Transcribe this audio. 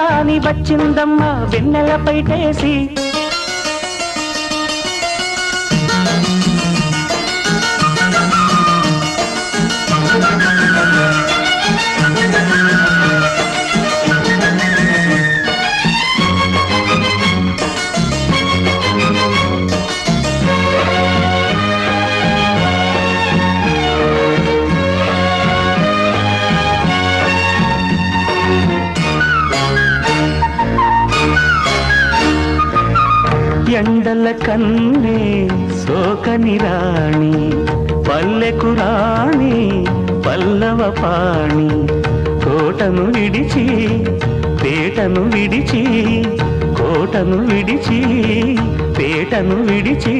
రాణి వచ్చిందమ్మ వెన్నెల పైటేసి ఎండల కన్నే సోకని రాణి పల్లెకు రాణి పల్లవ పాణి కోటను విడిచి పేటను విడిచి కోటను విడిచి పేటను విడిచి